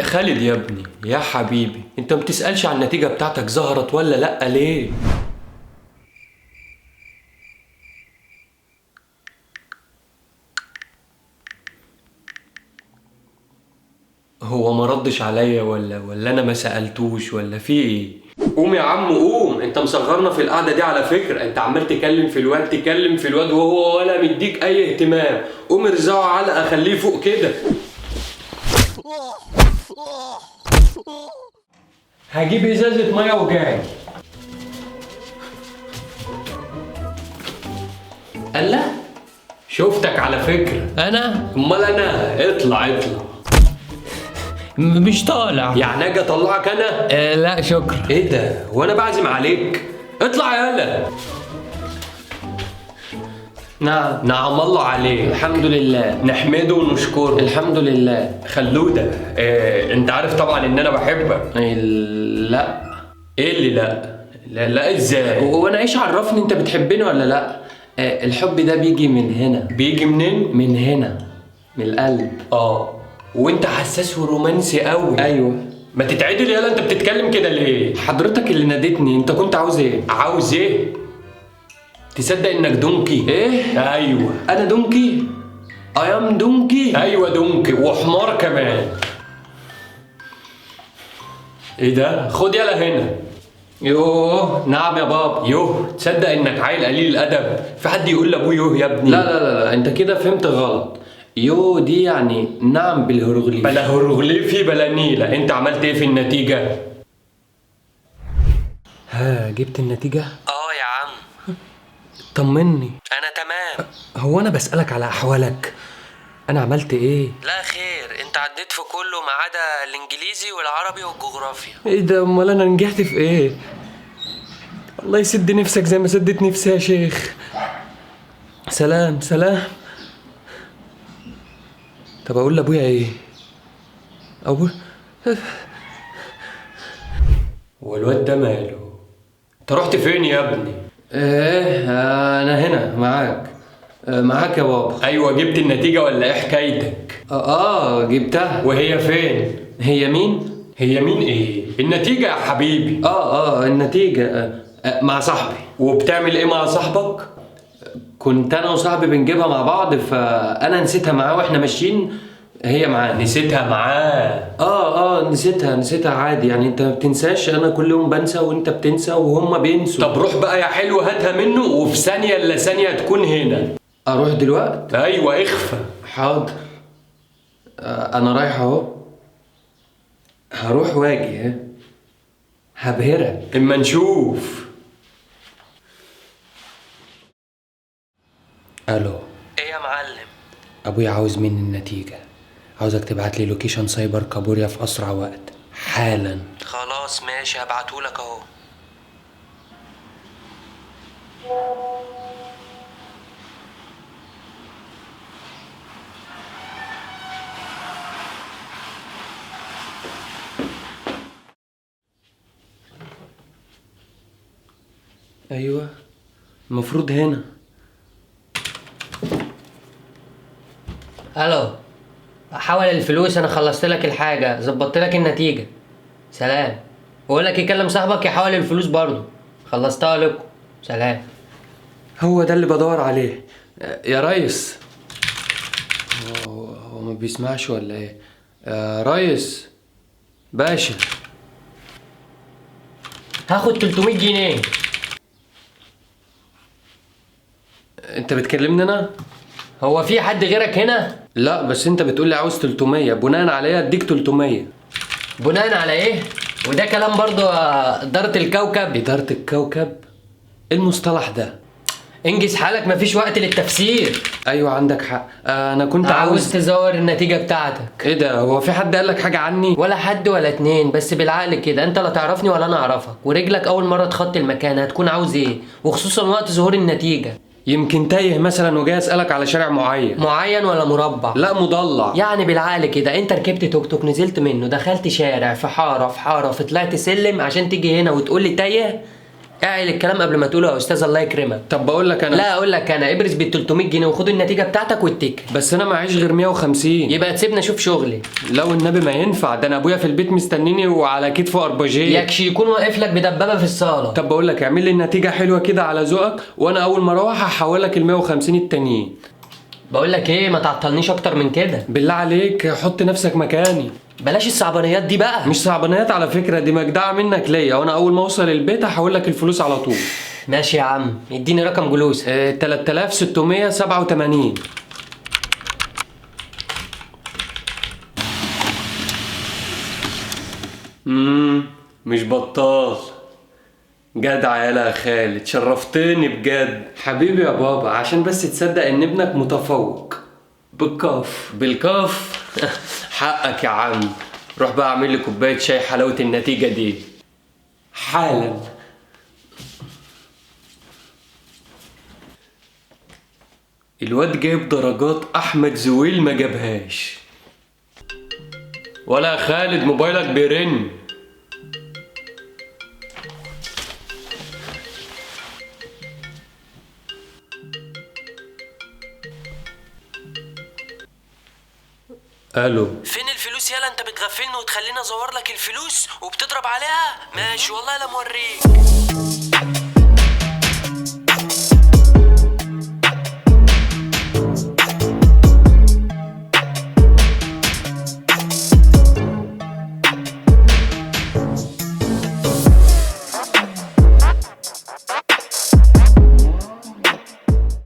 يا خالد يا ابني يا حبيبي، انت ما بتسألش عن النتيجة بتاعتك ظهرت ولا لأ ليه؟ هو ما ردش عليا ولا انا ما سألتوش ولا في ايه؟ قوم يا عم قوم، انت مصغرنا في القعدة دي على فكرة، انت عمال تكلم في الواد وهو ولا مديك اي اهتمام. قوم ارزعه علقة خليه فوق كده. هجيب ازازة مية وجاي. الله، شفتك على فكرة. انا امال انا؟ اطلع. مش طالع. يعني اجي اطلعك انا؟ لا شكرا. ايه ده؟ وانا بعزم عليك؟ اطلع يالا. نعم الله عليك. الحمد لله. نحمده ونشكره. الحمد لله. خلودة، انت عارف طبعا ان انا بحبك. لا. ايه اللي لا ازاي؟ وانا ايش عرفني انت بتحبني ولا لا؟ الحب ده بيجي من هنا. بيجي منين؟ من هنا، من القلب. وانت حساس ورومانسي قوي. ايوه. ما تتعدل يالا، انت بتتكلم كده ليه؟ حضرتك اللي ناديتني، انت كنت عاوز ايه؟ عاوز ايه؟ تصدق انك دونكي؟ ايه؟ ايوه انا دونكي؟ ايام دونكي؟ ايوه دونكي وحمار كمان. ايه ده؟ خد يلا هنا. يوه نعم يا بابا. يوه، تصدق انك عيل قليل الادب؟ في حد يقول لابوه يوه يا ابني؟ لا انت كده فهمت غلط. يو دي يعني نعم بالهيروغليفي. بلا هيروغليفي بلا نيلة. انت عملت ايه في النتيجة؟ ها، جبت النتيجة؟ يا عم طمني. انا تمام. هو انا بسألك على احوالك، انا عملت ايه؟ لا خير، انت عديت في كله ما عدا الانجليزي والعربي والجغرافيا. ايه ده؟ امال انا نجحت في ايه؟ الله يسد نفسك زي ما سدت نفسي يا شيخ. سلام. طب اقول لابويا ايه؟ والواد ده ماله؟ انت رحت فين يا ابني؟ ايه، انا هنا معاك يا بابا. ايوه، جبت النتيجة ولا ايه حكايتك؟ جبتها. وهي فين؟ هي مين ايه؟ النتيجة يا حبيبي. النتيجة مع صاحبي. وبتعمل ايه مع صاحبك؟ كنت انا وصاحبي بنجيبها مع بعض، فانا نسيتها معاه واحنا ماشيين، هي معاه. نسيتها معاه؟ نسيتها عادي يعني، انت ما بتنساش، انا كل يوم بنسى وانت بتنسى وهم بينسوا. طب روح بقى يا حلو هاتها منه، وفي ثانية الا ثانية تكون هنا. اروح دلوقتي؟ ايوه اخفى. حاضر. انا رايح اهو، هروح واجي، هبهرك اما نشوف. الو. ايه يا معلم؟ ابويا عاوز مني النتيجة، عاوزك تبعت لي لوكيشن سايبر كابوريا في اسرع وقت حالا. خلاص ماشي، هبعتهولك اهو. ايوه، المفروض هنا. الو، حول الفلوس، انا خلصت لك الحاجه، ظبطت لك النتيجه. سلام. بقول لك يكلم صاحبك يحول الفلوس برضو، خلصتها لكم. سلام. هو ده اللي بدور عليه يا ريس. هو ما بيسمعش ولا ايه؟ يا ريس باشا. هاخد 300 جنيه. انت بتكلمني انا؟ هو في حد غيرك هنا؟ لا بس انت بتقول لي عاوز 300، بناء عليا اديك 300. بناء على ايه؟ وده كلام برضو اداره الكوكب. اداره الكوكب؟ ايه المصطلح ده؟ انجز حالك، مفيش وقت للتفسير. ايوه عندك حق، انا كنت عاوز تزور النتيجه بتاعتك. ايه ده؟ هو في حد قال لك حاجه عني؟ ولا حد ولا اتنين، بس بالعقل كده، انت لا تعرفني ولا انا اعرفك، ورجلك اول مره تخطي المكان، هتكون عاوز ايه؟ وخصوصا وقت ظهور النتيجه. يمكن تايه مثلا وجاي اسالك على شارع معين ولا مربع؟ لا مضلع. يعني بالعقل كده، انت ركبت توك توك، نزلت منه، دخلت شارع، في حاره، في طلعت سلم عشان تيجي هنا وتقول لي تايه؟ اعقل الكلام قبل ما تقوله يا استاذ، الله يكرمك. طب بقول لك انا. لا اقول لك انا، ابرز بال 300 جنيه وخد النتيجه بتاعتك واتكل. بس انا معيش غير 150. يبقى تسيبني اشوف شغلي. لو النبي ما ينفع، ده انا ابويا في البيت مستنيني وعلى كتفه ارباجيه. يكشي يكون واقف لك بدبابه في الصاله. طب بقول لك اعمل لي النتيجه حلوه كده على ذوقك، وانا اول ما اروح هحولك ال 150 التانيين. بقول لك ايه، ما تعطلنيش اكتر من كده. بالله عليك حط نفسك مكاني. بلاش الصعبانيات دي بقى. مش صعبانيات على فكره، دي مجدعه منك ليا، وانا اول ما اوصل البيت هحول لك الفلوس على طول. ماشي يا عم، اديني رقم جلوس. 3687. مش بطال. جدع يالا يا خالد، شرفتني بجد. حبيبي يا بابا، عشان بس تصدق ان ابنك متفوق. بالكاف. بالكاف. حقك يا عم. روح بقى اعمل لي كوبايه شاي حلاوه النتيجه دي حالا. الواد جايب درجات احمد زويل ما جابهاش. ولا يا خالد موبايلك بيرن. الو. فين الفلوس يالا؟ انت بتغفلني وتخليني ازور لك الفلوس وبتضرب عليها؟ ماشي والله لا موريك.